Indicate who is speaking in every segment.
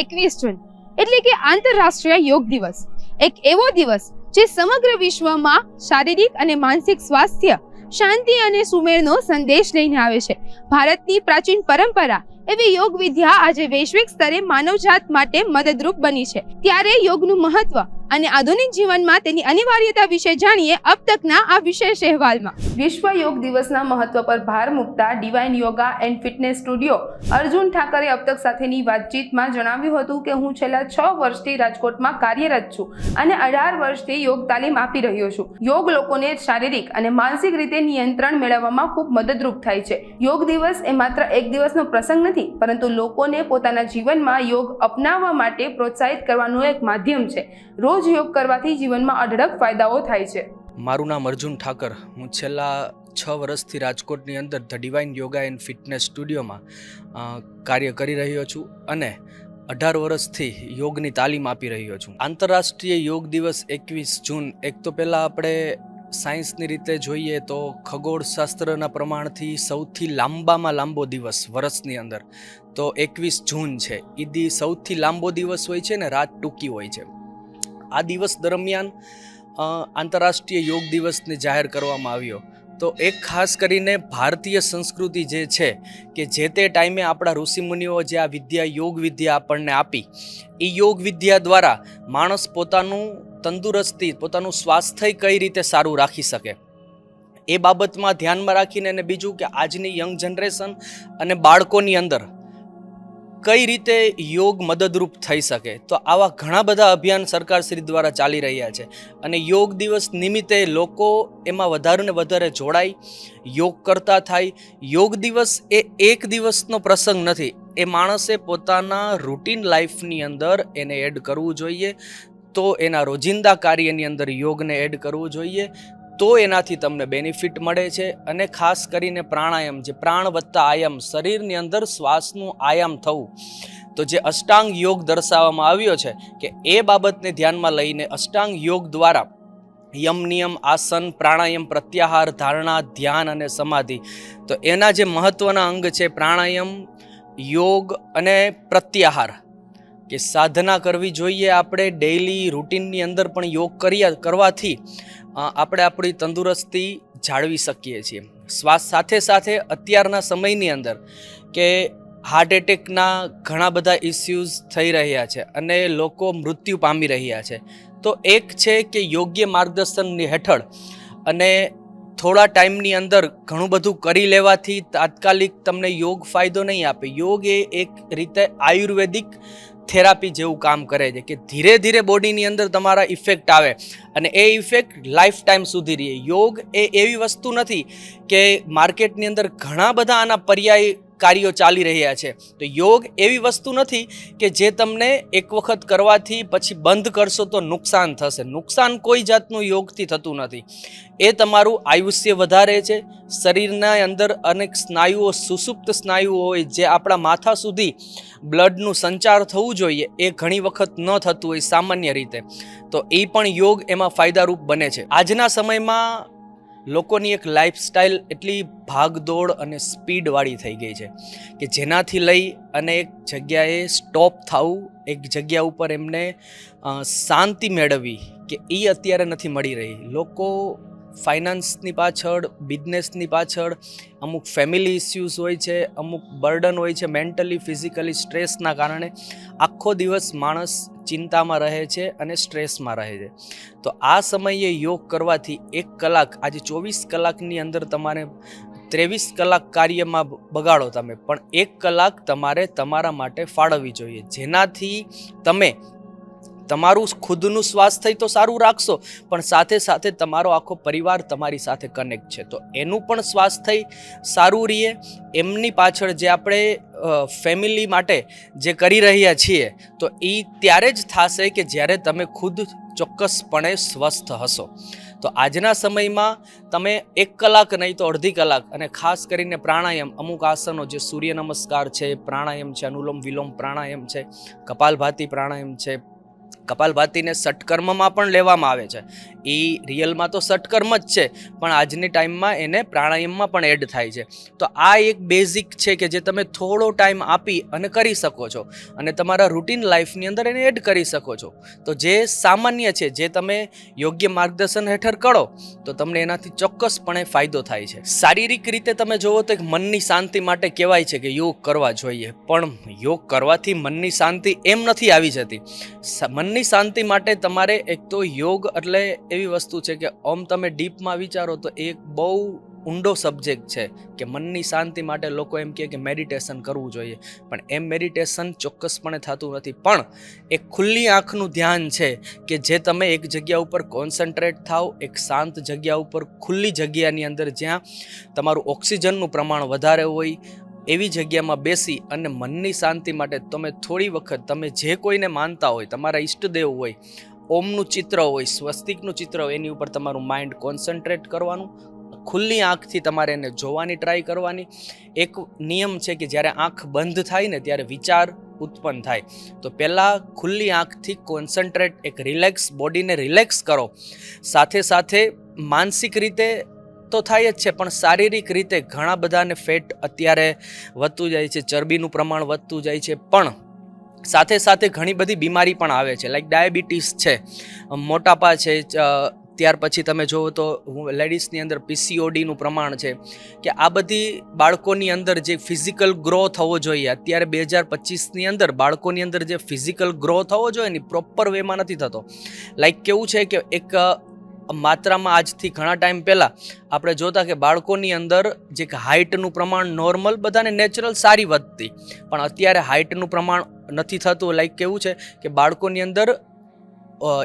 Speaker 1: 21 જૂન એટલે કે આંતરરાષ્ટ્રીય યોગ દિવસ એક એવો દિવસ જે સમગ્ર વિશ્વમાં શારીરિક અને માનસિક સ્વાસ્થ્ય, શાંતિ અને સુમેળનો સંદેશ લઈને આવે છે. ભારતની પ્રાચીન પરંપરા એવી યોગ વિદ્યા આજે વૈશ્વિક સ્તરે માનવજાત માટે મદદરૂપ બની છે. ત્યારે યોગનું મહત્વ અને આધુનિક જીવનમાં તેની અનિવાર્યતા વિશે જાણીએ અબ તકના આ વિશેષ અહેવાલમાં. વિશ્વ યોગ દિવસના મહત્વ પર ભાર મૂકતા divine yoga and fitness studio Arjun Thackeray અબ તક સાથેની વાતચીતમાં જણાવ્યું હતું કે હું છેલ્લા 6 વર્ષથી રાજકોટમાં કાર્યરત છું અને 18 વર્ષથી યોગ તાલીમ આપી રહ્યો છું. યોગ લોકોને શારીરિક અને માનસિક રીતે નિયંત્રણ મેળવવામાં ખૂબ મદદરૂપ થાય છે. યોગ દિવસ એ માત્ર એક દિવસનો પ્રસંગ નથી, પરંતુ લોકોને પોતાના જીવનમાં યોગ અપનાવવા માટે પ્રોત્સાહિત કરવાનું એક માધ્યમ છે. રોજ યોગ કરવાથી જીવનમાં અઢળક ફાયદાઓ થાય છે.
Speaker 2: મારું નામ અર્જુન ઠાકર. હું છેલ્લા 6 વર્ષથી રાજકોટની અંદર the divine yoga and fitness સ્ટુડિયોમાં કાર્ય કરી રહ્યો છું અને 18 વર્ષથી યોગની તાલીમ આપી રહ્યો છું. આંતરરાષ્ટ્રીય યોગ દિવસ 21 જૂન, એક તો પહેલાં આપણે સાયન્સની રીતે જોઈએ તો ખગોળશાસ્ત્રના પ્રમાણથી સૌથી લાંબામાં લાંબો દિવસ વર્ષની અંદર તો 21 જૂન છે. એ સૌથી લાંબો દિવસ હોય છે ને રાત ટૂંકી હોય છે. આ દિવસ દરમિયાન આંતરરાષ્ટ્રીય યોગ દિવસને જાહેર કરવામાં આવ્યો તો એક ખાસ કરીને ભારતીય સંસ્કૃતિ જે છે કે જે તે ટાઈમે આપણા ઋષિમુનિઓ જે આ વિદ્યા યોગ વિદ્યા આપણને આપી, એ યોગ વિદ્યા દ્વારા માણસ પોતાનું તંદુરસ્તી, પોતાનું સ્વાસ્થ્ય કઈ રીતે સારું રાખી શકે એ બાબતમાં ધ્યાનમાં રાખીને, અને બીજું કે આજની યંગ જનરેશન અને બાળકોની અંદર કઈ રીતે યોગ મદદરૂપ થઈ શકે, તો આવા ઘણા બધા અભિયાન સરકારશ્રી દ્વારા ચાલી રહ્યા છે. અને યોગ દિવસ નિમિત્તે લોકો એમાં વધારે ને વધારે જોડાય, યોગ કરતા થાય. યોગ દિવસ એ એક દિવસનો પ્રસંગ નથી, એ માણસે પોતાના રૂટીન લાઈફની અંદર એને એડ કરવું જોઈએ. તો એના રોજિંદા કાર્યની અંદર યોગને એડ કરવું જોઈએ, તો એનાથી તમને બેનિફિટ મળે છે. અને ખાસ કરીને પ્રાણાયામ, જે પ્રાણ વત્તા આયામ, શરીરની અંદર શ્વાસનું આયામ થવું, તો જે અષ્ટાંગ યોગ દર્શાવવામાં આવ્યો છે કે એ બાબતને ધ્યાનમાં લઈને અષ્ટાંગ યોગ દ્વારા યમ, નિયમ, આસન, પ્રાણાયામ, પ્રત્યાહાર, ધારણા, ધ્યાન અને સમાધિ, તો એના જે મહત્ત્વના અંગ છે પ્રાણાયામ, યોગ અને પ્રત્યાહાર, કે સાધના કરવી જોઈએ આપણે ડેઇલી રૂટીનની અંદર પણ યોગ કરવાથી આપણે આપણી તંદુરસ્તી જાળવી શકીએ છીએ. શ્વાસ સાથે સાથે અત્યારના સમયની અંદર કે હાર્ટ એટેકના ઘણા બધા ઇસ્યુઝ થઈ રહ્યા છે અને લોકો મૃત્યુ પામી રહ્યા છે. તો એક છે કે યોગ્ય માર્ગદર્શનની હેઠળ અને થોડા ટાઈમની અંદર ઘણું બધું કરી લેવાથી તાત્કાલિક તમને યોગ ફાયદો નહીં આપે. યોગ એ એક રીતે આયુર્વેદિક થેરાપી જેવું કામ કરે છે કે ધીરે ધીરે બોડીની અંદર તમારા ઇફેક્ટ આવે અને એ ઇફેક્ટ લાઈફ ટાઈમ સુધી રહે. યોગ એ એવી વસ્તુ નથી કે માર્કેટની અંદર ઘણા બધા આના પર્યાય કાર્યો ચાલી રહ્યા છે. તો યોગ એવી વસ્તુ નથી કે જે તમને એક વખત કરવાથી પછી બંધ કરશો તો નુકસાન થશે. નુકસાન કોઈ જાતનું યોગથી થતું નથી. એ તમારું આયુષ્ય વધારે છે. શરીરના અંદર અનેક સ્નાયુઓ, સુષુપ્ત સ્નાયુઓ હોય જે આપણા માથા સુધી બ્લડનું સંચાર થવું જોઈએ, એ ઘણી વખત ન થતું હોય સામાન્ય રીતે, તો એ પણ યોગ એમાં ફાયદારૂપ બને છે. આજના સમયમાં લોકોની એક લાઈફસ્ટાઈલ એટલી ભાગદોડ અને સ્પીડવાળી થઈ ગઈ છે કે જેનાથી લઈ અને એક જગ્યાએ સ્ટોપ થવું, એક જગ્યા ઉપર એમને શાંતિ મેળવવી કે એ અત્યારે નથી મળી રહી. લોકો ફાઇનાન્સની પાછળ, બિઝનેસની પાછળ, અમુક ફેમિલી ઇસ્યુઝ હોય છે, અમુક બર્ડન હોય છે, મેન્ટલી ફિઝિકલી સ્ટ્રેસના કારણે આખો દિવસ માણસ ચિંતામાં રહે છે અને સ્ટ્રેસમાં રહે છે. તો આ સમયે યોગ કરવાથી 1 કલાક, આજે 24 કલાકની અંદર તમારે 23 કલાક કાર્યમાં બગાડો તમે, પણ 1 કલાક તમારે તમારા માટે ફાળવવી જોઈએ, જેનાથી તમે તમારું ખુદનું સ્વાસ્થ્ય તો સારું રાખશો, પણ સાથે સાથે તમારો આખો પરિવાર તમારી સાથે કનેક્ટ છે તો એનું પણ સ્વાસ્થ્ય સારું રહે. એમની પાછળ જે આપણે ફેમિલી માટે જે કરી રહ્યા છીએ તો એ ત્યારે જ થશે કે જ્યારે તમે ખુદ ચોક્કસપણે સ્વસ્થ હશો. તો આજના સમયમાં તમે 1 કલાક નહીં તો અડધી કલાક, અને ખાસ કરીને પ્રાણાયામ, અમુક આસનો જે સૂર્ય નમસ્કાર છે, પ્રાણાયામ છે, અનુલોમ વિલોમ પ્રાણાયામ છે, કપાલભાતિ પ્રાણાયામ છે, કપાલભાતીને ષટકર્મમાં પણ લેવામાં આવે છે. એ રિયલમાં તો ષટકર્મ જ છે, પણ આજની ટાઈમમાં એને પ્રાણાયામમાં પણ એડ થાય છે. તો આ એક બેઝિક છે કે જે તમે થોડો ટાઈમ આપી અને કરી શકો છો અને તમારા રૂટીન લાઈફની અંદર એને એડ કરી શકો છો. તો જે સામાન્ય છે, જે તમે યોગ્ય માર્ગદર્શન હેઠળ કરો તો તમને એનાથી ચોક્કસપણે ફાયદો થાય છે. શારીરિક રીતે તમે જુઓ તો એક મનની શાંતિ માટે કહેવાય છે કે યોગ કરવા જોઈએ, પણ યોગ કરવાથી મનની શાંતિ એમ નથી આવી જતી. મનની શાંતિ માટે તમારે એક તો યોગ એટલે એવી વસ્તુ છે કે તમે ડીપમાં વિચારો તો એક બહુ ઊંડો સબ્જેક્ટ છે કે મનની શાંતિ માટે લોકો એમ કહે કે મેડિટેશન કરવું જોઈએ, પણ એમ મેડિટેશન ચોક્કસપણે થતું નથી. પણ એક ખુલ્લી આંખનું ધ્યાન છે કે જે તમે એક જગ્યા ઉપર કોન્સન્ટ્રેટ થાવ, એક શાંત જગ્યા ઉપર, ખુલ્લી જગ્યાની અંદર જ્યાં તમારું ઓક્સિજનનું પ્રમાણ વધારે હોય એવી જગ્યામાં બેસી અને મનની શાંતિ માટે તમે થોડી વખત, તમે જે કોઈને માનતા હોય, તમારા ઈષ્ટદેવ હોય, ઓમનું ચિત્ર હોય, સ્વસ્તિકનું ચિત્ર હોય, એની ઉપર તમારું માઇન્ડ કોન્સન્ટ્રેટ કરવાનું. ખુલ્લી આંખથી તમારે એને જોવાની ટ્રાય કરવાની. એક નિયમ છે કે જ્યારે આંખ બંધ થાય ને ત્યારે વિચાર ઉત્પન્ન થાય. તો પહેલાં ખુલ્લી આંખથી કોન્સન્ટ્રેટ, એક રિલેક્સ, બોડીને રિલેક્સ કરો. સાથે સાથે માનસિક રીતે તો થાય જ છે, પણ શારીરિક રીતે ઘણા બધાને ફેટ અત્યારે વધતું જાય છે, ચરબીનું પ્રમાણ વધતું જાય છે, પણ સાથે સાથે ઘણી બધી બીમારી પણ આવે છે, લાઈક ડાયાબિટીસ છે, મોટાપા છે, ત્યાર પછી તમે જુઓ તો લેડીઝની અંદર પીસીઓડીનું પ્રમાણ છે, કે આ બધી બાળકોની અંદર જે ફિઝિકલ ગ્રો થવો જોઈએ, અત્યારે 2025ની અંદર બાળકોની અંદર જે ફિઝિકલ ગ્રો થવો જોઈએ ને પ્રોપર વેમાં નથી થતો. લાઈક કેવું છે કે એક માત્રામાં આજથી ઘણા ટાઈમ પહેલાં આપણે જોતા કે બાળકોની અંદર જે હાઇટનું પ્રમાણ નોર્મલ બધાને નેચરલ સારી વધતી, પણ અત્યારે હાઇટનું પ્રમાણ નથી થતું. લાઈક કેવું છે કે બાળકોની અંદર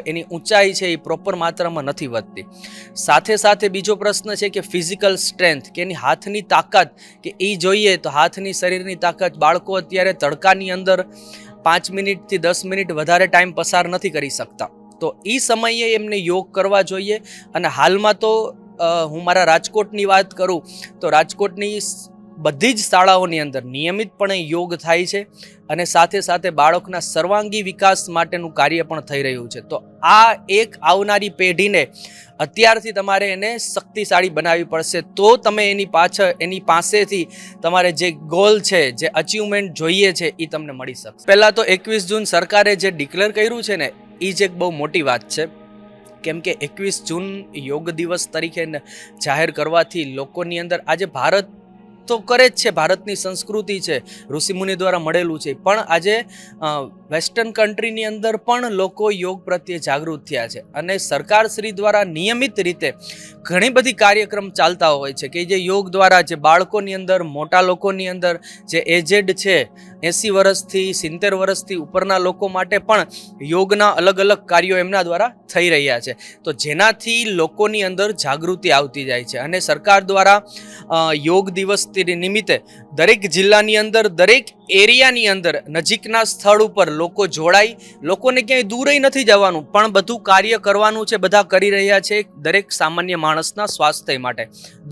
Speaker 2: એની ઊંચાઈ છે એ પ્રોપર માત્રામાં નથી વધતી. સાથે સાથે બીજો પ્રશ્ન છે કે ફિઝિકલ સ્ટ્રેન્થ, કે એની હાથની તાકાત, કે એ જોઈએ તો હાથની શરીરની તાકાત બાળકો અત્યારે તડકાની અંદર 5 મિનિટથી 10 મિનિટ વધારે ટાઈમ પસાર નથી કરી શકતા. તો એ સમયે એમને યોગ કરવા જોઈએ. અને હાલમાં તો હું મારા રાજકોટની વાત કરું તો રાજકોટની બધી જ શાળાઓની અંદર નિયમિતપણે યોગ થાય છે અને સાથે સાથે બાળકના સર્વાંગી વિકાસ માટેનું કાર્ય પણ થઈ રહ્યું છે. તો આ એક આવનારી પેઢીને અત્યારથી તમારે એને શક્તિશાળી બનાવવી પડશે, તો તમે એની પાસેથી તમારે જે ગોલ છે, જે અચીવમેન્ટ જોઈએ છે એ તમને મળી શકશે. પહેલાં તો 21 જૂન સરકારે જે ડિક્લેર કર્યું છે ને એ જ એક બહુ મોટી વાત છે, કેમ કે 21 જૂન યોગ દિવસ તરીકે જાહેર કરવાથી લોકોની અંદર આજે ભારત તો કરે જ છે, ભારતની સંસ્કૃતિ છે, ઋષિમુનિ દ્વારા મળેલું છે, પણ આજે વેસ્ટર્ન કન્ટ્રીની અંદર પણ લોકો યોગ પ્રત્યે જાગૃત થયા છે અને સરકાર શ્રી દ્વારા નિયમિત રીતે ઘણી બધી કાર્યક્રમ ચાલતા હોય છે કે જે યોગ દ્વારા જે બાળકોની અંદર, મોટા લોકોની અંદર, જે એજેડ છે 80 વર્ષથી 70 વર્ષથી ઉપરના લોકો માટે પણ યોગના અલગ અલગ કાર્યો એમના દ્વારા થઈ રહ્યા છે. તો જેનાથી લોકોની અંદર જાગૃતિ આવતી જાય છે અને સરકાર દ્વારા યોગ દિવસ નિમિત્તે દરેક જિલ્લાની અંદર, દરેક એરિયાની અંદર, નજીકના સ્થળ ઉપર લોકો જોડાઈ, લોકોને ક્યાંય દૂરે નથી જવાનું, પણ બધું કાર્ય કરવાનું છે, બધા કરી રહ્યા છે દરેક સામાન્ય માણસના સ્વાસ્થ્ય માટે.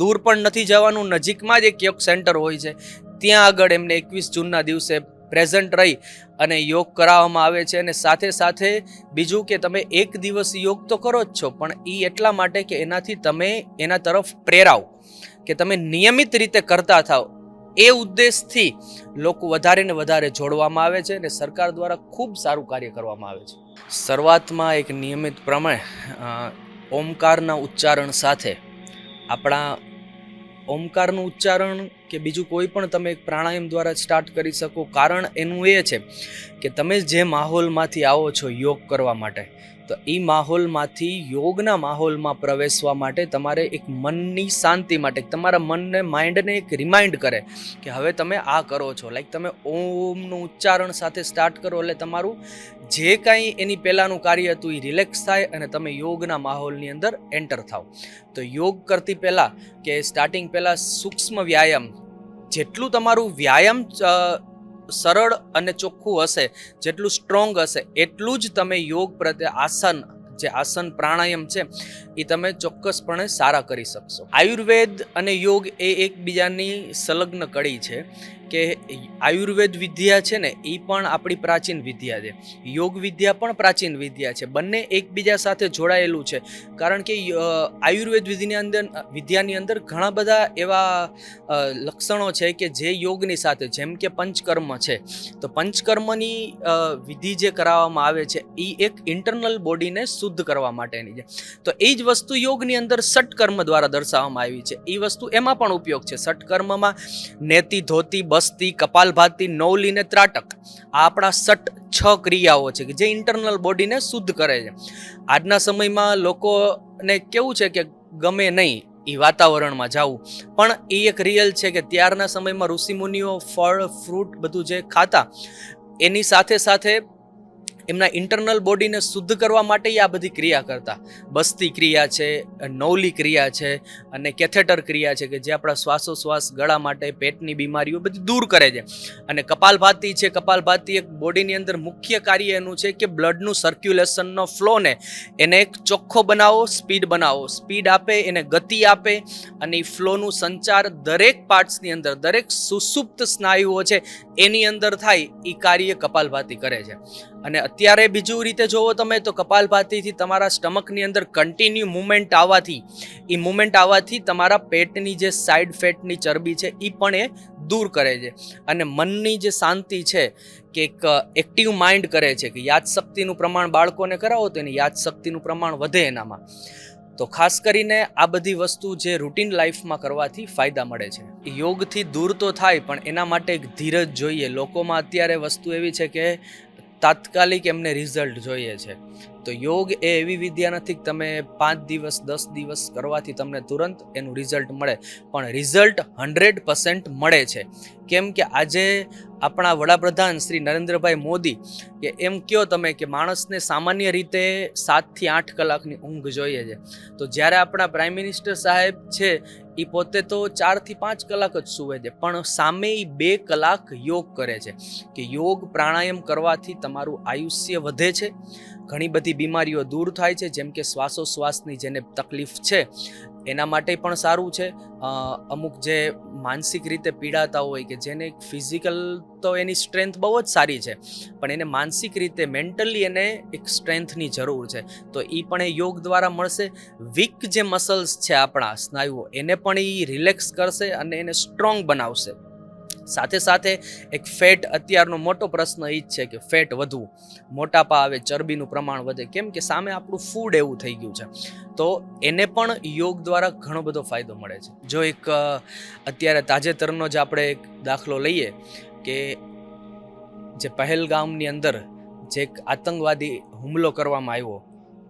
Speaker 2: દૂર પણ નથી જવાનું, નજીકમાં જ એક યોગ સેન્ટર હોય છે, ત્યાં આગળ એમને 21 જૂનના દિવસે પ્રેઝન્ટ રહી અને યોગ કરાવવામાં આવે છે. અને સાથે સાથે બીજું કે તમે એક દિવસ યોગ તો કરો જ છો, પણ એ એટલા માટે કે એનાથી તમે એના તરફ પ્રેરાવ, કે તમે નિયમિત રીતે કરતા થાવ. એ ઉદ્દેશથી લોકો વધારે ને વધારે જોડવામાં આવે છે અને સરકાર દ્વારા ખૂબ સારું કાર્ય કરવામાં આવે છે. શરૂઆતમાં એક નિયમિત પ્રમાણે ઓમકારના ઉચ્ચારણ સાથે આપણા ઓમકારનું ઉચ્ચારણ કે બીજું કોઈ પણ તમે એક પ્રાણાયામ દ્વારા સ્ટાર્ટ કરી શકો. કારણ એનું એ છે કે તમે જે માહોલમાંથી આવો છો યોગ કરવા માટે, તો એ માહોલમાંથી યોગના માહોલમાં પ્રવેશવા માટે તમારે એક મનની શાંતિ માટે, તમારા મનને, માઇન્ડને એક રિમાઇન્ડ કરે કે હવે તમે આ કરો છો. લાઈક તમે ઓમનું ઉચ્ચારણ સાથે સ્ટાર્ટ કરો એટલે તમારું જે કાંઈ એની પહેલાંનું કાર્ય હતું એ રિલેક્સ થાય અને તમે યોગના માહોલની અંદર એન્ટર થાવ. તો યોગ કરતી પહેલાં કે સ્ટાર્ટિંગ પહેલાં સૂક્ષ્મ વ્યાયામ, જેટલું તમારું વ્યાયામ સરળ અને ચોખ્ખું હશે, જેટલું સ્ટ્રોંગ હશે, એટલું જ તમે યોગ પ્રત્યે આસન જે આસન પ્રાણાયામ છે એ તમે ચોક્કસપણે સારા કરી શકશો. આયુર્વેદ અને યોગ એ એકબીજાની સંલગ્ન કડી છે કે આયુર્વેદ વિદ્યા છે ને એ પણ આપણી પ્રાચીન વિદ્યા છે, યોગ વિદ્યા પણ પ્રાચીન વિદ્યા છે. બંને એકબીજા સાથે જોડાયેલું છે, કારણ કે આયુર્વેદ વિદ્યાની અંદર ઘણા બધા એવા લક્ષણો છે કે જે યોગની સાથે, જેમ કે પંચકર્મ છે, તો પંચકર્મની વિધિ જે કરાવવામાં આવે છે એ એક ઇન્ટરનલ બોડીને શુદ્ધ કરવા માટેની છે. તો એ જ વસ્તુ યોગની અંદર ષટકર્મ દ્વારા દર્શાવવામાં આવી છે. એ વસ્તુ એમાં પણ ઉપયોગ છે. ષટકર્મમાં નેતિ, ધોતી, બસ્તી, કપાલભાતિ, નૌલી ને ત્રાટક, આ આપણા 6 ક્રિયાઓ છે કે જે ઇન્ટરનલ બોડીને શુદ્ધ કરે છે. આજના સમયમાં લોકોને કેવું છે કે ગમે નહીં એ વાતાવરણમાં જવું, પણ એ એક રિયલ છે કે ત્યારના સમયમાં ઋષિમુનિઓ ફળ, ફ્રૂટ બધું જે ખાતા, એની સાથે સાથે એમના ઇન્ટરનલ બોડીને શુદ્ધ કરવા માટે આ બધી ક્રિયા કરતા. બસ્તી ક્રિયા છે, નૌલી ક્રિયા છે અને કેથેટર ક્રિયા છે કે જે આપણા શ્વાસોશ્વાસ, ગળા માટે, પેટની બીમારીઓ બધી દૂર કરે છે. અને કપાલભાતિ છે, કપાલભાતિ એક બોડીની અંદર મુખ્ય કાર્ય એનું છે કે બ્લડનું સર્ક્યુલેશનનો ફ્લોને એને એક ચોખ્ખો બનાવો, સ્પીડ બનાવો, સ્પીડ આપે, એને ગતિ આપે અને એ ફ્લોનું સંચાર દરેક પાર્ટ્સની અંદર, દરેક સુષુપ્ત સ્નાયુઓ છે એની અંદર થાય, એ કાર્ય કપાલભાતિ કરે છે. અને અત્યારે બીજું રીતે જોવો તમે તો કપાલભાતિથી તમારા સ્ટમકની અંદર કન્ટિન્યુ મુવમેન્ટ આવવાથી તમારા પેટની જે સાઈડ ફેટની ચરબી છે એ પણ એ દૂર કરે છે. અને મનની જે શાંતિ છે કે એક એક્ટિવ માઇન્ડ કરે છે, કે યાદશક્તિનું પ્રમાણ બાળકોને કરાવો તો એની યાદશક્તિનું પ્રમાણ વધે એનામાં. તો ખાસ કરીને આ બધી વસ્તુ જે રૂટીન લાઈફમાં કરવાથી ફાયદા મળે છે. યોગથી દૂર તો થાય, પણ એના માટે એક ધીરજ જોઈએ. લોકોમાં અત્યારે વસ્તુ એવી છે કે તાત્કાલિક એમને રિઝલ્ટ જોઈએ છે. તો યોગ એ એવી વિદ્યા નથી કે તમે 5 દિવસ 10 દિવસ કરવાથી તમને તુરંત એનું રિઝલ્ટ મળે, પણ રિઝલ્ટ 100% મળે છે. કેમ કે આજે આપણા વડાપ્રધાન શ્રી નરેન્દ્રભાઈ મોદી, કે એમ કહો તમે કે માણસને સામાન્ય રીતે 7 થી 8 કલાકની ઊંઘ જોઈએ છે, તો જ્યારે આપણા પ્રાઇમ મિનિસ્ટર સાહેબ છે એ પોતે તો 4 થી 5 કલાક જ સૂવે છે, પણ સામે એ 2 કલાક યોગ કરે છે. કે યોગ પ્રાણાયામ કરવાથી તમારું આયુષ્ય વધે છે, ઘણી બધી બીમારીઓ દૂર થાય છે, જેમ કે શ્વાસોશ્વાસની જેને તકલીફ છે એના માટે પણ સારું છે. અમુક જે માનસિક રીતે પીડાતા હોય, કે જેને ફિઝિકલ તો એની સ્ટ્રેન્થ બહુ જ સારી છે, પણ એને માનસિક રીતે મેન્ટલી એને એક સ્ટ્રેન્થની જરૂર છે, તો એ પણ એ યોગ દ્વારા મળશે. વીક જે મસલ્સ છે આપણા સ્નાયુઓ, એને પણ એ રિલેક્સ કરશે અને એને સ્ટ્રોંગ બનાવશે. સાથે સાથે એક ફેટ, અત્યારનો મોટો પ્રશ્ન એ જ છે કે ફેટ વધવું, મોટાપા આવે, ચરબીનું પ્રમાણ વધે, કેમ કે સામે આપણું ફૂડ એવું થઈ ગયું છે. તો એને પણ યોગ દ્વારા ઘણો બધો ફાયદો મળે છે. જો એક અત્યારે તાજેતરનો જ આપણે એક દાખલો લઈએ કે જે પહેલગામની અંદર જે એક આતંકવાદી હુમલો કરવામાં આવ્યો,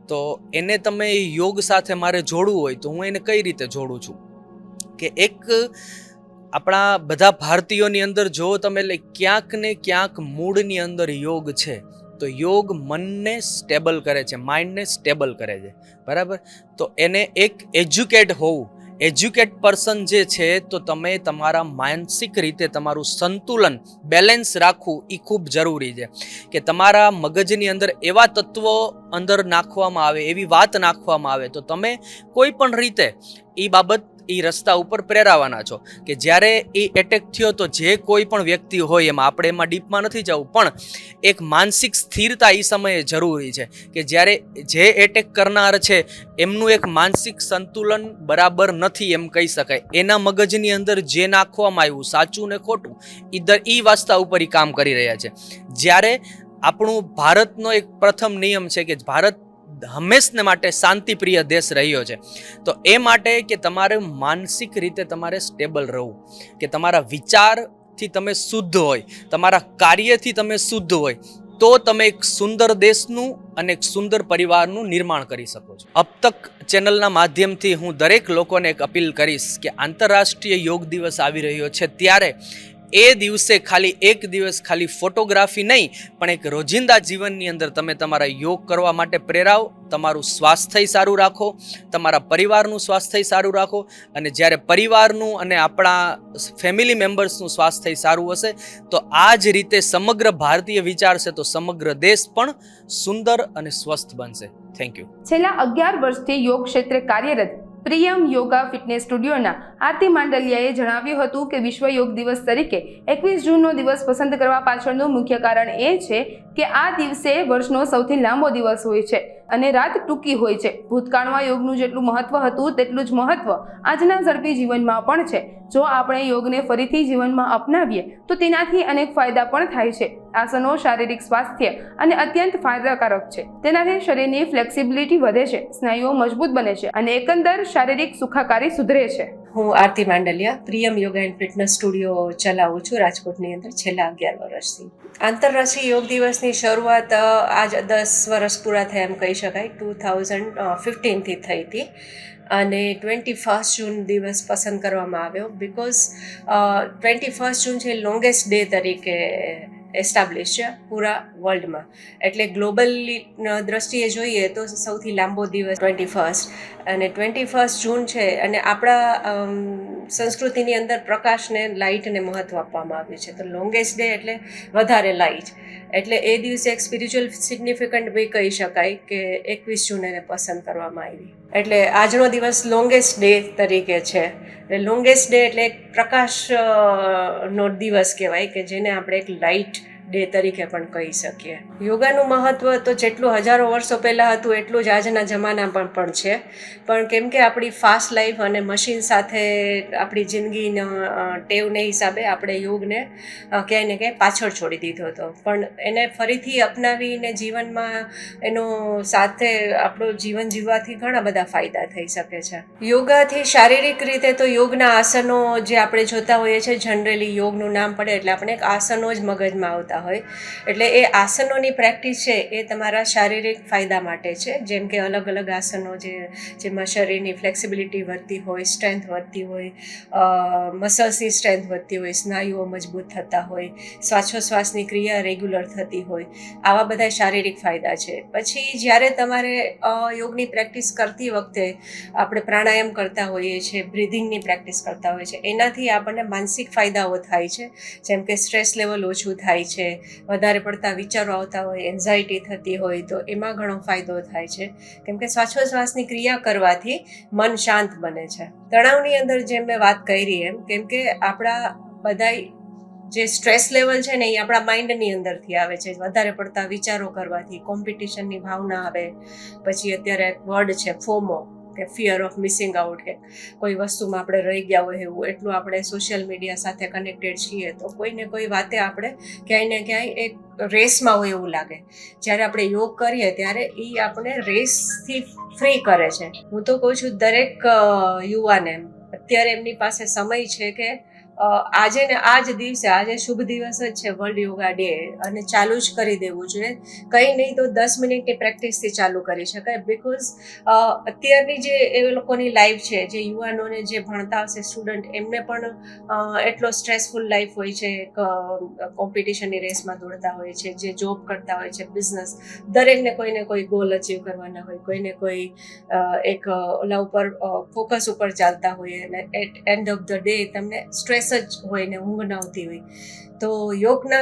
Speaker 2: તો એને તમે યોગ સાથે મારે જોડવું હોય તો હું એને કઈ રીતે જોડું છું કે એક આપણા બધા ભારતીયોની અંદર જો તમે ક્યાંક ને ક્યાંક મૂળની અંદર યોગ છે, તો યોગ મનને સ્ટેબલ કરે છે, માઇન્ડને સ્ટેબલ કરે છે, બરાબર. તો એને એક એજ્યુકેટ પર્સન જે છે, તો તમે તમારા માનસિક રીતે તમારું સંતુલન, બેલેન્સ રાખવું એ ખૂબ જરૂરી છે. કે તમારા મગજની અંદર એવા તત્વો અંદર નાખવામાં આવે, એવી વાત નાખવામાં આવે, તો તમે કોઈ પણ રીતે એ બાબત એ રસ્તા ઉપર પ્રેરાવાના છો. કે જ્યારે એ એટેક થયો તો જે કોઈ પણ વ્યક્તિ હોય, એમાં આપણે એમાં ડીપમાં નથી જવું, પણ એક માનસિક સ્થિરતા એ સમયે જરૂરી છે. કે જ્યારે જે એટેક કરનાર છે એમનું એક માનસિક સંતુલન બરાબર નથી એમ કહી શકાય. એના મગજની અંદર જે નાખવામાં આવ્યું, સાચું ને ખોટું, એ વાસ્તા ઉપર એ કામ કરી રહ્યા છે. જ્યારે આપણું ભારતનો એક પ્રથમ નિયમ છે કે ભારત હંમેશને માટે શાંતિપ્રિય દેશ રહ્યો છે. તો એ માટે કે તમારે માનસિક રીતે તમારે સ્ટેબલ રહેવું, કે તમારા વિચારથી તમે શુદ્ધ હોય, તમારા કાર્યથી તમે શુદ્ધ હોય, તો તમે એક સુંદર દેશનું અને એક સુંદર પરિવારનું નિર્માણ કરી શકો છો. અબ તક ચેનલના માધ્યમથી હું દરેક લોકોને એક અપીલ કરીશ કે આંતરરાષ્ટ્રીય યોગ દિવસ આવી રહ્યો છે, ત્યારે એ દિવસે ખાલી એક દિવસ ખાલી ફોટોગ્રાફી નહીં પણ એક રોજિંદા જીવનની અંદર તમે તમારા યોગ કરવા માટે પ્રેરાવ, તમારું સ્વાસ્થ્ય સારું રાખો, તમારા પરિવારનું સ્વાસ્થ્ય સારું રાખો, અને જ્યારે પરિવારનું અને આપણા ફેમિલી મેમ્બર્સનું સ્વાસ્થ્ય સારું હશે તો આ જ રીતે સમગ્ર ભારતીય વિચારશે તો સમગ્ર દેશ પણ સુંદર અને સ્વસ્થ બનશે. Thank you.
Speaker 1: છેલ્લા 11 વર્ષથી યોગ ક્ષેત્રે કાર્યરત પ્રિયમ યોગા ફિટનેસ સ્ટુડિયોના આરતી માંડલિયાએ જણાવ્યું હતું કે વિશ્વ યોગ દિવસ તરીકે 21 જૂનનો દિવસ પસંદ કરવા પાછળનું મુખ્ય કારણ એ છે કે આ દિવસે વર્ષનો સૌથી લાંબો દિવસ હોય છે અને રાત ટૂંકી હોય છે. ભૂતકાળમાં યોગનું જેટલું મહત્વ હતું તેટલું જ મહત્વ આજના ઝડપી જીવનમાં પણ છે. જો આપણે યોગને ફરીથી જીવનમાં અપનાવીએ તો તેનાથી અનેક ફાયદા પણ થાય છે. આસનો શારીરિક સ્વાસ્થ્ય અને અત્યંત ફાયદાકારક છે. તેનાથી શરીરની ફ્લેક્સિબિલિટી વધે છે, સ્નાયુઓ મજબૂત બને છે અને એકંદર શારીરિક સુખાકારી સુધરે છે.
Speaker 3: હું Aarti Mandaliya Priyam yoga and fitness studio ચલાવું છું રાજકોટની અંદર છેલ્લા 11 વર્ષથી. આંતરરાષ્ટ્રીય યોગ દિવસની શરૂઆત આજ 10 વર્ષ પૂરા થયા એમ કહી શકાય. 2015થી થઈ હતી અને 21 જૂન દિવસ પસંદ કરવામાં આવ્યો બિકોઝ 21 જૂન છે લોંગેસ્ટ ડે તરીકે એસ્ટાબ્લિશ છે પૂરા વર્લ્ડમાં. એટલે ગ્લોબલી દ્રષ્ટિએ જોઈએ તો સૌથી લાંબો દિવસ 21 અને 21 જૂન છે. અને આપણા સંસ્કૃતિની અંદર પ્રકાશને લાઇટને મહત્ત્વ આપવામાં આવ્યું છે. તો લોંગેસ્ટ ડે એટલે વધારે લાઇટ, એટલે એ દિવસે એક સ્પિરિચ્યુઅલ સિગ્નિફિકન્ટ બી કહી શકાય કે 21 જૂન એને પસંદ કરવામાં આવી. એટલે આજનો દિવસ લોંગેસ્ટ ડે તરીકે છે. લોંગેસ્ટ ડે એટલે એક પ્રકાશનો દિવસ કહેવાય કે જેને આપણે એક લાઇટ ડે તરીકે પણ કહી શકીએ. યોગાનું મહત્ત્વ તો જેટલું હજારો વર્ષો પહેલાં હતું એટલું જ આજના જમાનામાં પણ છે. પણ કેમ કે આપણી ફાસ્ટ લાઈફ અને મશીન સાથે આપણી જિંદગીનો ટેવને હિસાબે આપણે યોગને ક્યાંય ને ક્યાંય પાછળ છોડી દીધો હતો. પણ એને ફરીથી અપનાવીને જીવનમાં એનો સાથે આપણું જીવન જીવવાથી ઘણા બધા ફાયદા થઈ શકે છે. યોગાથી શારીરિક રીતે તો યોગના આસનો જે આપણે જોતા હોઈએ છીએ, જનરલી યોગનું નામ પડે એટલે આપણે એક આસનો જ મગજમાં આવતા હોય. એટલે એ આસનોની પ્રેક્ટિસ છે એ તમારા શારીરિક ફાયદા માટે છે. જેમ કે અલગ અલગ આસનો જેમાં શરીરની ફ્લેક્સિબિલિટી વધતી હોય, સ્ટ્રેન્થ વધતી હોય, મસલ્સની સ્ટ્રેન્થ વધતી હોય, સ્નાયુઓ મજબૂત થતા હોય, શ્વાસોશ્વાસની ક્રિયા રેગ્યુલર થતી હોય, આવા બધા શારીરિક ફાયદા છે. પછી જ્યારે તમારે યોગની પ્રેક્ટિસ કરતી વખતે આપણે પ્રાણાયામ કરતા હોઈએ છીએ, બ્રિધિંગની પ્રેક્ટિસ કરતા હોઈએ છીએ, એનાથી આપણને માનસિક ફાયદાઓ થાય છે. જેમ કે સ્ટ્રેસ લેવલ ઓછું થાય છે, વધારે પડતા વિચારો આવતા હોય, એન્ઝાયટી થતી હોય તો એમાં ઘણો ફાયદો થાય છે. કેમ કે શ્વાસોશ્વાસની ક્રિયા કરવાથી મન શાંત બને છે. તણાવની અંદર જેમ મેં વાત કરી એમ, કેમ કે આપણા બધાય જે સ્ટ્રેસ લેવલ છે ને એ આપણા માઇન્ડની અંદરથી આવે છે. વધારે પડતા વિચારો કરવાથી કોમ્પિટિશનની ભાવના આવે. પછી અત્યારે એક વર્ડ છે ફોમો, કે ફિયર ઓફ મિસિંગ આઉટ, કે કોઈ વસ્તુમાં આપણે રહી ગયા હોય એવું. એટલું આપણે સોશિયલ મીડિયા સાથે કનેક્ટેડ છીએ તો કોઈને કોઈ વાતે આપણે ક્યાંય ને ક્યાંય એક રેસમાં હોય એવું લાગે. જ્યારે આપણે યોગ કરીએ ત્યારે એ આપણે રેસથી ફ્રી કરે છે. હું તો કહું છું દરેક યુવાને અત્યારે એમની પાસે સમય છે કે આજે ને આ જ દિવસે, આજે શુભ દિવસ જ છે વર્લ્ડ યોગા ડે, અને ચાલુ જ કરી દેવું જોઈએ. કંઈ નહીં તો 10 મિનિટની પ્રેક્ટિસથી ચાલુ કરી શકાય. બિકોઝ અત્યારની જે એ લોકોની લાઈફ છે, જે યુવાનોને જે ભણતા હશે સ્ટુડન્ટ, એમને પણ એટલો સ્ટ્રેસફુલ લાઈફ હોય છે, કોમ્પિટિશનની રેસમાં દોડતા હોય છે, જે જોબ કરતા હોય છે, બિઝનેસ, દરેકને કોઈને કોઈ ગોલ અચીવ કરવાના હોય, કોઈને કોઈ એક ઓલા ઉપર ફોકસ ઉપર ચાલતા હોય, અને at end of the day તમને સ્ટ્રેસ જ હોય ને ઊંઘ ન આવતી હોય. તો યોગના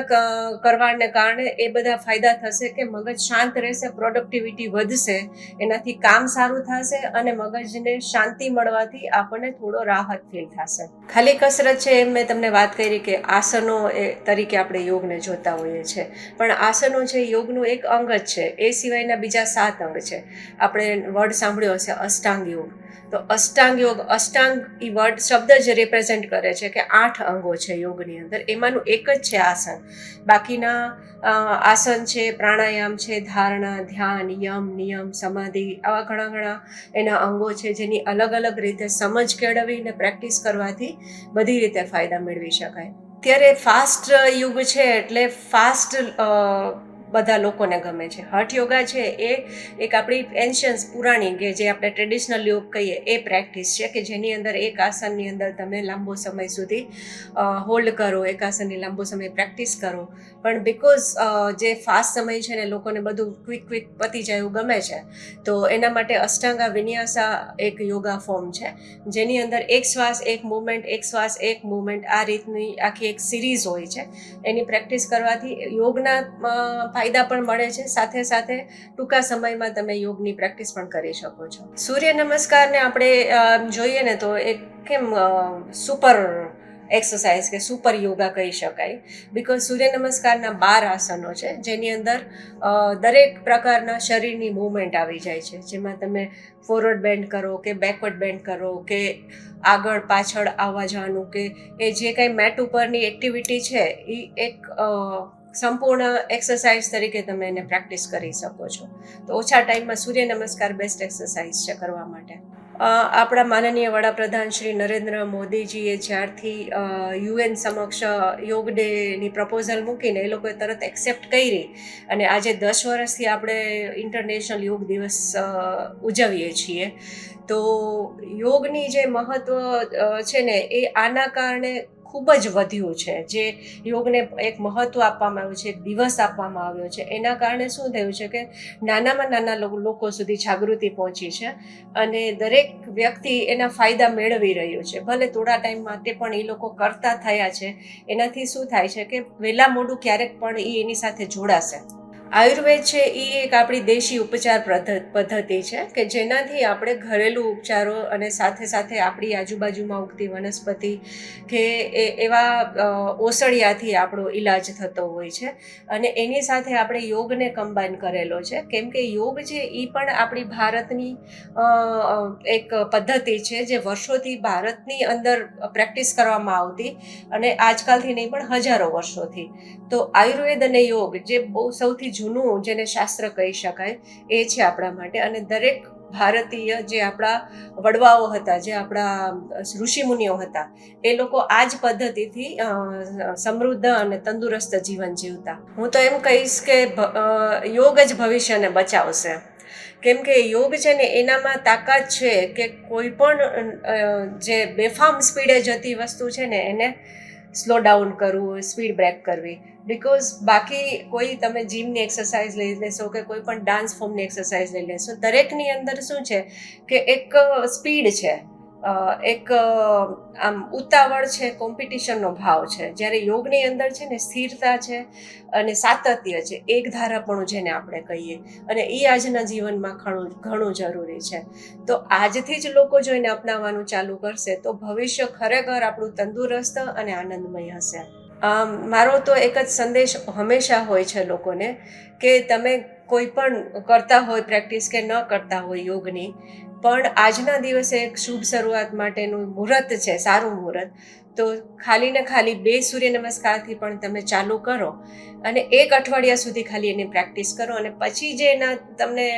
Speaker 3: કરવાને કારણે એ બધા ફાયદા થશે કે મગજ શાંત રહેશે, પ્રોડક્ટિવિટી વધશે, એનાથી કામ સારું થશે અને મગજને શાંતિ મળવાથી આપણને થોડો રાહત ફીલ થશે. ખાલી કસરત છે એમ મેં તમને વાત કરી કે આસનો એ તરીકે આપણે યોગને જોતા હોઈએ છીએ, પણ આસનો છે યોગનું એક અંગ જ છે. એ સિવાયના બીજા 7 અંગ છે. આપણે વર્ડ સાંભળ્યો હશે અષ્ટાંગ યોગ. તો અષ્ટાંગ યોગ, અષ્ટાંગ એ વર્ડ શબ્દ જ રિપ્રેઝેન્ટ કરે છે કે 8 અંગો છે યોગની અંદર. એમાંનું એક જ છે આસન. બાકીના આસન છે, પ્રાણાયામ છે, ધારણા, ધ્યાન, યમ, નિયમ, સમાધિ, આવા ઘણા એના અંગો છે જેની અલગ અલગ રીતે સમજ કેળવીને પ્રેક્ટિસ કરવાથી બધી રીતે ફાયદા મેળવી શકાય. અત્યારે ફાસ્ટ યુગ છે એટલે ફાસ્ટ બધા લોકોને ગમે છે. હઠ યોગા છે એ એક આપણી એન્શિયન્સ પુરાણી કે જે આપણે ટ્રેડિશનલ યોગ કહીએ એ પ્રેક્ટિસ છે કે જેની અંદર એક આસનની અંદર તમે લાંબો સમય સુધી હોલ્ડ કરો, એક આસનની લાંબો સમય પ્રેક્ટિસ કરો. પણ બિકોઝ જે ફાસ્ટ સમય છે ને લોકોને બધું ક્વિક પતી જાય એવું ગમે છે, તો એના માટે અષ્ટાંગા વિન્યાસા એક યોગા ફોર્મ છે જેની અંદર એક શ્વાસ એક મૂવમેન્ટ, એક શ્વાસ એક મૂવમેન્ટ, આ રીતની આખી એક સિરીઝ હોય છે. એની પ્રેક્ટિસ કરવાથી યોગના ફાયદા પણ મળે છે, સાથે સાથે ટૂંકા સમયમાં તમે યોગની પ્રેક્ટિસ પણ કરી શકો છો. સૂર્ય નમસ્કારને આપણે જોઈએ ને તો એક કેમ સુપર એક્સરસાઇઝ કે સુપર યોગા કહી શકાય. બિકોઝ સૂર્ય નમસ્કારના 12 આસનો છે જેની અંદર દરેક પ્રકારના શરીરની મૂવમેન્ટ આવી જાય છે, જેમાં તમે ફોરવર્ડ બેન્ડ કરો કે બેકવર્ડ બેન્ડ કરો કે આગળ પાછળ આવવા જવાનું કે એ જે કંઈ મેટ ઉપરની એક્ટિવિટી છે એ એક સંપૂર્ણ એક્સરસાઇઝ તરીકે તમે એને પ્રેક્ટિસ કરી શકો છો. તો ઓછા ટાઈમમાં સૂર્ય નમસ્કાર બેસ્ટ એક્સરસાઇઝ છે કરવા માટે. આપણા માનનીય વડાપ્રધાન શ્રી નરેન્દ્ર મોદીજીએ જ્યારથી UN સમક્ષ યોગ ડેની પ્રપોઝલ મૂકીને એ લોકોએ તરત એક્સેપ્ટ કરી અને આજે 10 વર્ષથી આપણે ઇન્ટરનેશનલ યોગ દિવસ ઉજવીએ છીએ. તો યોગની જે મહત્ત્વ છે ને એ આના કારણે ખૂબ જ વધ્યું છે. જે યોગને એક મહત્ત્વ આપવામાં આવ્યું છે, એક દિવસ આપવામાં આવ્યો છે, એના કારણે શું થયું છે કે નાનામાં નાના લોકો સુધી જાગૃતિ પહોંચી છે અને દરેક વ્યક્તિ એના ફાયદા મેળવી રહ્યું છે. ભલે થોડા ટાઈમ માટે પણ એ લોકો કરતા થયા છે. એનાથી શું થાય છે કે વહેલા મોડું ક્યારેક પણ એ એની સાથે જોડાશે. આયુર્વેદ છે એ એક આપણી દેશી ઉપચાર પદ્ધતિ છે કે જેનાથી આપણે ઘરેલું ઉપચારો અને સાથે સાથે આપણી આજુબાજુમાં ઉગતી વનસ્પતિ કે એવા ઓસડિયાથી આપણો ઈલાજ થતો હોય છે. અને એની સાથે આપણે યોગને કમ્બાઈન કરેલો છે, કેમ કે યોગ છે એ પણ આપણી ભારતની એક પદ્ધતિ છે જે વર્ષોથી ભારતની અંદર પ્રેક્ટિસ કરવામાં આવતી અને આજકાલથી નહીં પણ હજારો વર્ષોથી. તો આયુર્વેદ અને યોગ જે બહુ સૌથી જૂનું જેને શાસ્ત્ર કહી શકાય એ છે આપણા માટે. અને દરેક ભારતીય જે આપણા વડવાઓ હતા, જે આપણા ઋષિમુનિઓ હતા, એ લોકો આ જ પદ્ધતિથી સમૃદ્ધ અને તંદુરસ્ત જીવન જીવતા. હું તો એમ કહીશ કે યોગ જ ભવિષ્યને બચાવશે. કેમ કે યોગ છે ને એનામાં તાકાત છે કે કોઈ પણ જે બેફામ સ્પીડે જતી વસ્તુ છે ને એને સ્લો ડાઉન કરવું, સ્પીડ બ્રેક કરવી. બિકોઝ બાકી કોઈ તમે જીમની એક્સરસાઇઝ લઈ લેશો કે કોઈ પણ ડાન્સ ફોર્મની એક્સરસાઇઝ લઈ લેશો, દરેકની અંદર શું છે કે એક સ્પીડ છે, એક આમ ઉતાવળ છે, કોમ્પિટિશનનો ભાવ છે. જ્યારે યોગની અંદર છે ને સ્થિરતા છે અને સાતત્ય છે, એક ધારાપણું જેને આપણે કહીએ, અને એ આજના જીવનમાં ઘણું જરૂરી છે. તો આજથી જ લોકો જો એને અપનાવવાનું ચાલુ કરશે તો ભવિષ્ય ખરેખર આપણું તંદુરસ્ત અને આનંદમય હશે. મારો તો એક જ સંદેશ હંમેશા હોય છે લોકોને કે તમે કોઈ પણ કરતા હોય પ્રેક્ટિસ કે ન કરતા હોય યોગની, પણ આજના દિવસે એક શુભ શરૂઆત માટેનું મુહૂર્ત છે, સારું મુહૂર્ત. તો ખાલી ને ખાલી 2 સૂર્ય નમસ્કારથી પણ તમે ચાલુ કરો અને 1 અઠવાડિયા સુધી ખાલી એની પ્રેક્ટિસ કરો અને પછી જે એના તમને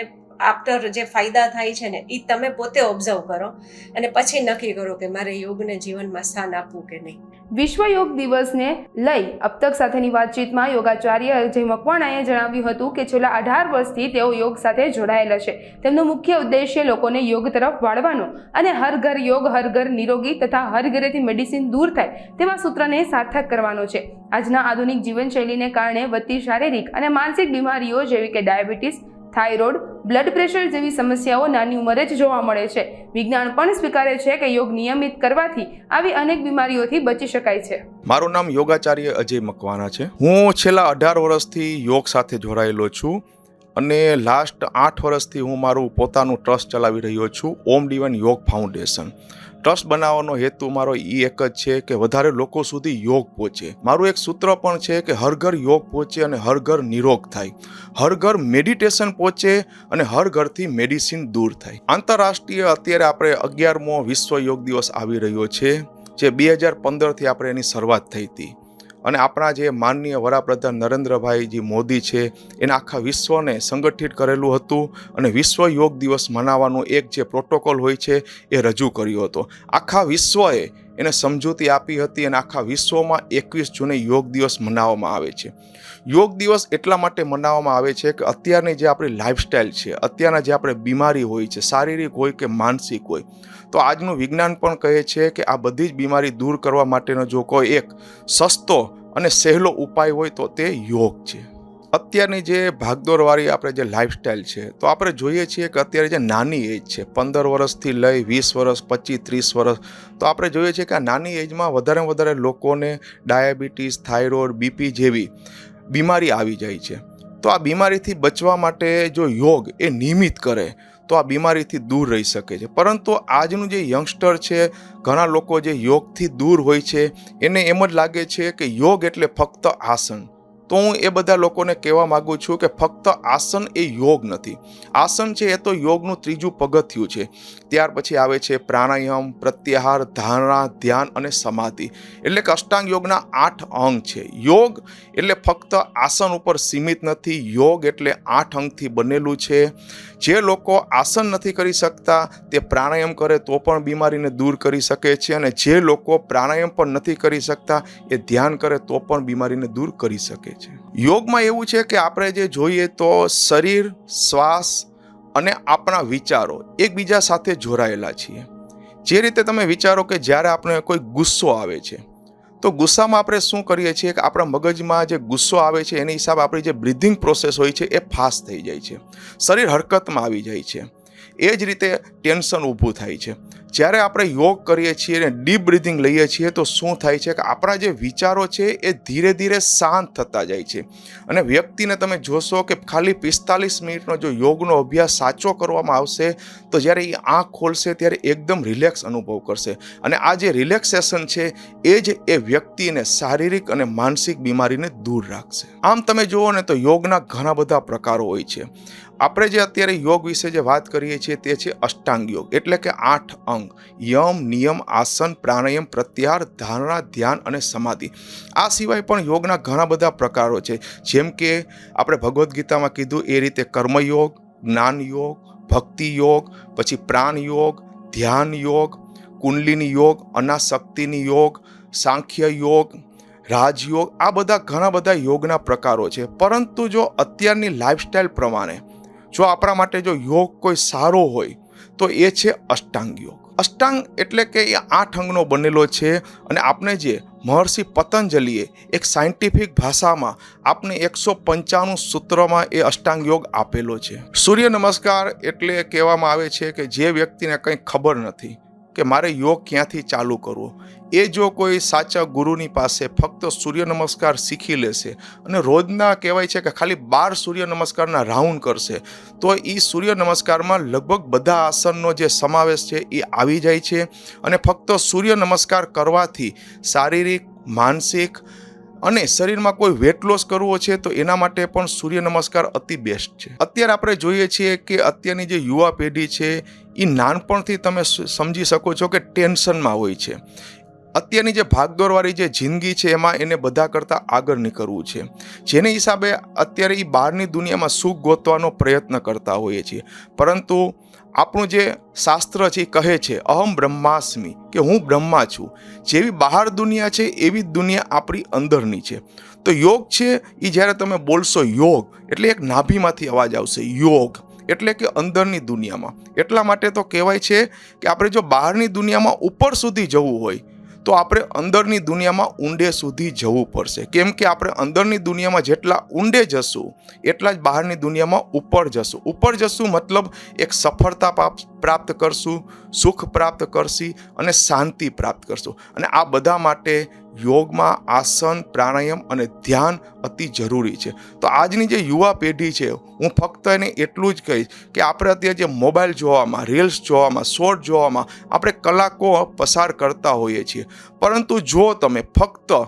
Speaker 3: આફ્ટર જે ફાયદા થાય છે ને એ તમે પોતે ઓબ્ઝર્વ કરો અને પછી નક્કી કરો કે મારે યોગને જીવનમાં સ્થાન આપવું કે નહીં.
Speaker 1: વિશ્વ યોગ દિવસને લઈ અબતક સાથેની વાતચીતમાં યોગાચાર્ય અજય મકવાણાએ જણાવ્યું હતું કે છેલ્લા 18 વર્ષથી તેઓ યોગ સાથે જોડાયેલા છે. તેમનો મુખ્ય ઉદ્દેશ્ય લોકોને યોગ તરફ વાળવાનો અને હર ઘર યોગ, હર ઘર નિરોગી તથા હર ઘરેથી મેડિસિન દૂર થાય તેવા સૂત્રને સાર્થક કરવાનો છે. આજના આધુનિક જીવનશૈલીને કારણે વધતી શારીરિક અને માનસિક બીમારીઓ જેવી કે ડાયાબિટીસ, થાઇરોઇડ, બ્લડ પ્રેશર જેવી સમસ્યાઓ નાની ઉંમરે જ જોવા મળે છે. વિજ્ઞાન પણ સ્વીકારે છે કે યોગ નિયમિત કરવાથી આવી અનેક બીમારીઓથી બચી શકાય છે.
Speaker 4: મારું નામ યોગાચાર્ય અજય મકવાણા છે. હું છેલ્લા 18 વર્ષથી યોગ સાથે જોડાયેલો છું અને લાસ્ટ 8 વર્ષથી હું મારું પોતાનું ટ્રસ્ટ ચલાવી રહ્યો છું, ઓમ ડિવાઇન યોગ ફાઉન્ડેશન. ટ્રસ્ટ બનાવવાનો હેતુ મારો એ એક જ છે કે વધારે લોકો સુધી યોગ પહોંચે. મારું એક સૂત્ર પણ છે કે હર ઘર યોગ પહોંચે અને હર ઘર નિરોગ થાય, હર ઘર મેડિટેશન પહોંચે અને હર ઘરથી મેડિસિન દૂર થાય. આંતરરાષ્ટ્રીય અત્યારે આપણે 11મો વિશ્વ યોગ દિવસ આવી રહ્યો છે, જે 2015થી આપણે એની શરૂઆત થઈ હતી અને આપણા જે માનનીય વડાપ્રધાન નરેન્દ્રભાઈજી મોદી છે એને આખા વિશ્વને સંગઠિત કરેલું હતું અને વિશ્વ યોગ દિવસ મનાવવાનો એક જે પ્રોટોકોલ હોય છે એ રજૂ કર્યો હતો. આખા વિશ્વએ એને સમજૂતી આપી હતી અને આખા વિશ્વમાં 21 જૂને યોગ દિવસ મનાવવામાં આવે છે. યોગ દિવસ એટલા માટે મનાવવામાં આવે છે કે અત્યારની જે આપણી લાઈફસ્ટાઈલ છે, અત્યારના જે આપણે બીમારી હોય છે, શારીરિક હોય કે માનસિક હોય, તો આજનું વિજ્ઞાન પણ કહે છે કે આ બધી જ બીમારી દૂર કરવા માટેનો જો કોઈ એક સસ્તો અને સહેલો ઉપાય હોય તો તે યોગ છે. અત્યારની જે ભાગદોડવાળી આપણે જે લાઈફસ્ટાઈલ છે, તો આપણે જોઈએ છીએ કે અત્યારે જે નાની એજ છે, 15 વર્ષથી લઈ 20 વર્ષ, 25-30 વર્ષ, તો આપણે જોઈએ છીએ કે આ નાની એજમાં વધારે લોકોને ડાયાબિટીસ, થાઇરોઇડ, બીપી જેવી બીમારી આવી જાય છે. તો આ બીમારીથી બચવા માટે જો યોગ એ નિયમિત કરે તો આ બીમારીથી દૂર રહી શકે છે. પરંતુ આજનું જે યંગસ્ટર છે, ઘણા લોકો જે યોગથી દૂર હોય છે, એને એમ જ લાગે છે કે યોગ એટલે ફક્ત આસન. તો હું એ બધા લોકોને કહેવા માગું છું કે ફક્ત આસન એ યોગ નથી. આસન છે એ તો યોગનું 3જું પગથિયું છે. ત્યાર પછી આવે છે પ્રાણાયામ, પ્રત્યાહાર, ધારણા, ધ્યાન અને સમાધિ. એટલે કે અષ્ટાંગ યોગના 8 અંગ છે. યોગ એટલે ફક્ત આસન ઉપર સીમિત નથી. યોગ એટલે 8 અંગથી બનેલું છે. જે લોકો આસન નથી કરી શકતા તે પ્રાણાયામ કરે તો પણ બીમારીને દૂર કરી શકે છે, અને જે લોકો પ્રાણાયામ પણ નથી કરી શકતા એ ધ્યાન કરે તો પણ બીમારીને દૂર કરી શકે છે. યોગમાં એવું છે કે આપણે જે જોઈએ તો શરીર, શ્વાસ અને આપણા વિચારો એકબીજા સાથે જોડાયેલા છીએ. જે રીતે તમે વિચારો કે જ્યારે આપણે કોઈ ગુસ્સો આવે છે, તો ગુસ્સામાં આપણે શું કરીએ છીએ કે આપણા મગજમાં જે ગુસ્સો આવે છે એની હિસાબે આપણી જે બ્રીધિંગ પ્રોસેસ હોય છે એ ફાસ્ટ થઈ જાય છે, શરીર હરકતમાં આવી જાય છે. એ જ રીતે ટેન્શન ઊભું થાય છે. જ્યારે આપણે યોગ કરીએ છીએ અને ડીપ બ્રીધિંગ લઈએ છીએ તો શું થાય છે કે આપણા જે વિચારો છે એ ધીરે ધીરે શાંત થતા જાય છે. અને વ્યક્તિને તમે જોશો કે ખાલી 45 મિનિટનો જો યોગનો અભ્યાસ સાચો કરવામાં આવશે તો જ્યારે એ આંખ ખોલશે ત્યારે એકદમ રિલેક્સ અનુભવ કરશે. અને આ જે રિલેક્સેશન છે એ જ એ વ્યક્તિને શારીરિક અને માનસિક બીમારીને દૂર રાખશે. આમ તમે જુઓ ને તો યોગના ઘણા બધા પ્રકારો હોય છે. આપણે જે અત્યારે યોગ વિશે જે વાત કરીએ છીએ તે છે અષ્ટાંગ યોગ, એટલે કે 8 અંગ: યમ, નિયમ, આસન, પ્રાણાયામ, પ્રત્યાહાર, ધારણા, ધ્યાન અને સમાધિ. આ સિવાય પણ યોગના ઘણા બધા પ્રકારો છે. જેમ કે આપણે ભગવદ્ ગીતામાં કીધું એ રીતે કર્મયોગ, જ્ઞાન યોગ, ભક્તિ યોગ, પછી પ્રાણ યોગ, ધ્યાન યોગ, કુંડલિની યોગ, અનાશક્તિની યોગ, સાંખ્ય યોગ, રાજયોગ. આ બધા ઘણા બધા યોગના પ્રકારો છે. પરંતુ જો અત્યારની લાઈફસ્ટાઈલ પ્રમાણે જો આપણા માટે જો યોગ કોઈ સારો હોય તો એ છે અષ્ટાંગ યોગ. અષ્ટાંગ એટલે કે એ 8 અંગનો બનેલો છે. અને આપણે જે મહર્ષિ પતંજલિએ એક સાયન્ટિફિક ભાષામાં આપણે 195 સૂત્રમાં એ અષ્ટાંગ યોગ આપેલો છે. સૂર્ય નમસ્કાર એટલે કહેવામાં આવે છે કે જે વ્યક્તિને કંઈ ખબર નથી કે મારે યોગ ક્યાંથી ચાલુ કરવો, એ જો કોઈ સાચા ગુરુની પાસે ફક્ત સૂર્ય નમસ્કાર શીખી લેશે અને રોજના કહેવાય છે કે ખાલી 12 સૂર્ય નમસ્કારના રાઉન્ડ કરશે તો એ સૂર્ય નમસ્કારમાં લગભગ બધા આસનનો જે સમાવેશ છે એ આવી જાય છે. અને ફક્ત સૂર્ય નમસ્કાર કરવાથી શારીરિક, માનસિક અને શરીરમાં કોઈ વેટ લોસ કરવો છે તો એના માટે પણ સૂર્ય નમસ્કાર અતિ બેસ્ટ છે. અત્યારે આપણે જોઈએ છીએ કે અત્યારની જે યુવા પેઢી છે એ નાનપણથી તમે સમજી શકો છો કે ટેન્શનમાં હોય છે. અત્યારની જે ભાગદોડવાળી જે જિંદગી છે એમાં એને બધા કરતાં આગળ નીકળવું છે. જેને હિસાબે અત્યારે એ બહારની દુનિયામાં સુખ ગોતવાનો પ્રયત્ન કરતા હોઈએ છીએ. પરંતુ આપણું જે શાસ્ત્ર છે એ કહે છે અહમ બ્રહ્માસ્મિ, કે હું બ્રહ્મા છું. જેવી બહાર દુનિયા છે એવી જ દુનિયા આપણી અંદરની છે. તો યોગ છે એ જ્યારે તમે બોલશો યોગ એટલે એક નાભીમાંથી અવાજ આવશે યોગ, એટલે કે અંદરની દુનિયામાં. એટલા માટે તો કહેવાય છે કે આપણે જો બહારની દુનિયામાં ઉપર સુધી જવું હોય તો આપણે અંદરની દુનિયામાં ઊંડે સુધી જવું પડશે. કેમ કે આપણે અંદરની દુનિયામાં જેટલા ઊંડે જશું એટલા જ બહારની દુનિયામાં ઉપર જશું. ઉપર જશું મતલબ એક સફળતા પ્રાપ્ત કરશું, સુખ પ્રાપ્ત કરશી અને શાંતિ પ્રાપ્ત કરશું. અને આ બધા માટે યોગમાં આસન, પ્રાણાયામ અને ધ્યાન અતિ જરૂરી છે. તો આજની જે યુવા પેઢી છે હું ફક્ત એને એટલું જ કહીશ કે આપણે અત્યારે જે મોબાઈલ જોવામાં, રીલ્સ જોવામાં, શોર્ટ જોવામાં આપણે કલાકો પસાર કરતા હોઈએ છીએ. પરંતુ જો તમે ફક્ત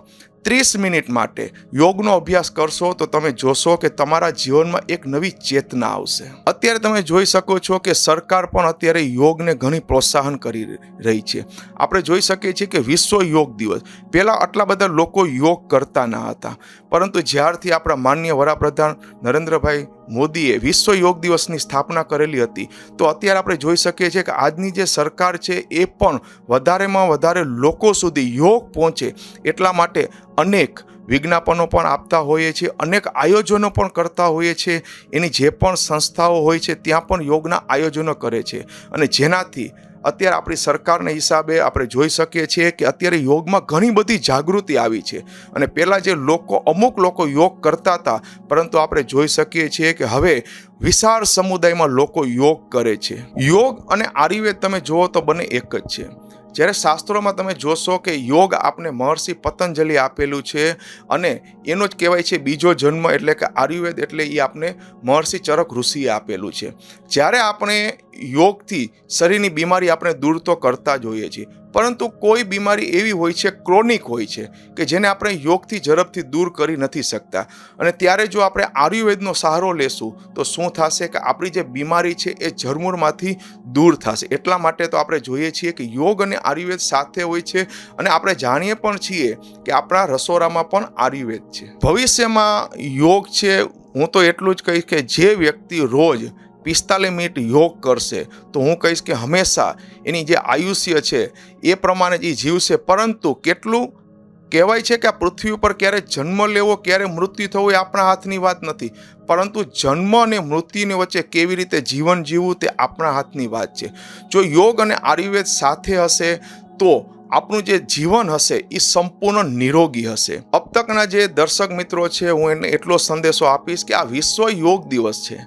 Speaker 4: 30 મિનિટ માટે યોગનો અભ્યાસ કરશો તો તમે જોશો કે તમારા જીવનમાં એક નવી ચેતના આવશે. અત્યારે તમે જોઈ શકો છો કે સરકાર પણ અત્યારે યોગને ઘણી પ્રોત્સાહન કરી રહી છે. આપણે જોઈ શકીએ છીએ કે વિશ્વ યોગ દિવસ, પહેલાં આટલા બધા લોકો યોગ કરતા ન હતા. પરંતુ જ્યારથી આપણા માનનીય વડાપ્રધાન નરેન્દ્રભાઈ મોદીએ વિશ્વ યોગ દિવસની સ્થાપના કરેલી હતી, તો અત્યારે આપણે જોઈ શકીએ છીએ કે આજની જે સરકાર છે એ પણ વધારેમાં વધારે લોકો સુધી યોગ પહોંચે એટલા માટે અનેક વિજ્ઞાપનો પણ આપતા હોઈએ છીએ, અનેક આયોજનો પણ કરતા હોઈએ છીએ. એની જે પણ સંસ્થાઓ હોય છે ત્યાં પણ યોગના આયોજનો કરે છે, અને જેનાથી અત્યારે આપણી સરકારના હિસાબે આપણે જોઈ શકીએ છીએ કે અત્યારે યોગમાં ઘણી બધી જાગૃતિ આવી છે. અને પહેલાં જે અમુક લોકો યોગ કરતા હતા, પરંતુ આપણે જોઈ શકીએ છીએ કે હવે વિશાળ સમુદાયમાં લોકો યોગ કરે છે. યોગ અને આયુર્વેદ તમે જુઓ તો બંને એક જ છે. જ્યારે શાસ્ત્રોમાં તમે જોશો કે યોગ આપને મહર્ષિ પતંજલિ આપેલું છે, અને એનો જ કહેવાય છે બીજો જન્મ, એટલે કે આયુર્વેદ એટલે એ આપને મહર્ષિ ચરક ઋષિએ આપેલું છે. જ્યારે આપણે યોગથી શરીરની બીમારી આપણે દૂર તો કરતા જ હોઈએ છીએ, પરંતુ કોઈ બીમારી એવી હોય છે, ક્રોનિક હોય છે, કે જેને આપણે યોગથી ઝડપથી દૂર કરી નથી શકતા. અને ત્યારે જો આપણે આયુર્વેદનો સહારો લેશું તો શું થશે કે આપણી જે બીમારી છે એ જડમૂળમાંથી દૂર થશે. એટલા માટે તો આપણે જોઈએ છીએ કે યોગ અને આયુર્વેદ સાથે હોય છે, અને આપણે જાણીએ પણ છીએ કે આપણા રસોડામાં પણ આયુર્વેદ છે. ભવિષ્યમાં યોગ છે, હું તો એટલું જ કહીશ કે જે વ્યક્તિ રોજ 45 મિનિટ યોગ કરશે તો હું કહીશ કે હંમેશા એની જે આયુષ્ય છે એ પ્રમાણે જ એ જીવશે. પરંતુ કેટલું કહેવાય છે કે આ પૃથ્વી ઉપર ક્યારે જન્મ લેવો, ક્યારે મૃત્યુ થવું એ આપણા હાથની વાત નથી, પરંતુ જન્મ અને મૃત્યુની વચ્ચે કેવી રીતે જીવન જીવવું તે આપણા હાથની વાત છે. જો યોગ અને આયુર્વેદ સાથે હશે તો આપણું જે જીવન હશે એ સંપૂર્ણ નિરોગી હશે. અબ તકના જે દર્શક મિત્રો છે, હું એને એટલો સંદેશો આપીશ કે આ વિશ્વ યોગ દિવસ છે,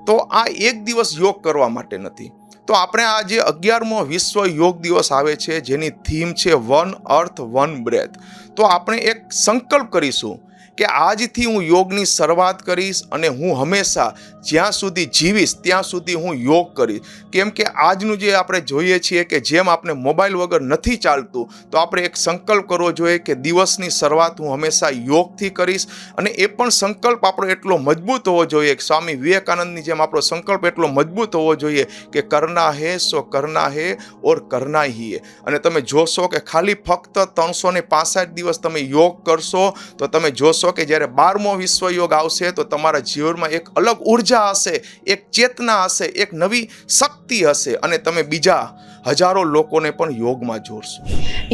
Speaker 4: તો આ એક દિવસ યોગ કરવા માટે નથી. તો આપણે આ જે 11મો વિશ્વ યોગ દિવસ આવે છે, જેની થીમ છે વન અર્થ વન બ્રેથ, તો આપણે એક સંકલ્પ કરીશું કે આજથી હું યોગની શરૂઆત કરીશ, અને હું હંમેશા જ્યાં સુધી જીવીશ ત્યાં સુધી હું યોગ કરીશ. કેમ કે આજનું જે આપણે જોઈએ છીએ કે જેમ આપણે મોબાઈલ વગર નથી ચાલતું, તો આપણે એક સંકલ્પ કરવો જોઈએ કે દિવસની શરૂઆત હું હંમેશા યોગથી કરીશ. અને એ પણ સંકલ્પ આપણો એટલો મજબૂત હોવો જોઈએ કે સ્વામી વિવેકાનંદની જેમ આપણો સંકલ્પ એટલો મજબૂત હોવો જોઈએ કે કરના હે સો કરના હે ઓર કરના હી હે. અને તમે જોશો કે ખાલી ફક્ત 365 દિવસ તમે યોગ કરશો તો તમે જોશો કે જ્યારે 12મો વિશ્વ યોગ આવશે તો તમારા જીવનમાં એક અલગ ઉર્જા હશે, એક ચેતના હશે, એક નવી શક્તિ હશે, અને તમે બીજા હજારો લોકોને પણ યોગમાં જોડશો.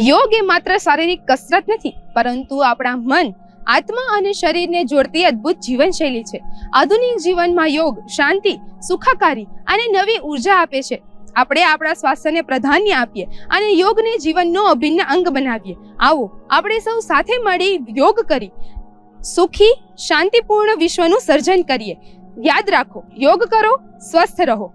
Speaker 1: યોગ એ માત્ર શારીરિક કસરત નથી, પરંતુ આપણા મન, આત્મા અને શરીરને જોડતી અદ્ભુત જીવનશૈલી છે. આધુનિક જીવનમાં યોગ શાંતિ, સુખાકારી અને નવી ઉર્જા આપે છે. આપણે આપણા સ્વાસ્થ્યને પ્રાધાન્ય આપીએ અને યોગને જીવનનો અભિન્ન અંગ બનાવીએ. આવો આપણે સૌ સાથે મળી યોગ કરી સુખી, શાંતિપૂર્ણ વિશ્વનું સર્જન કરીએ. યાદ રાખો, યોગ કરો, સ્વસ્થ રહો.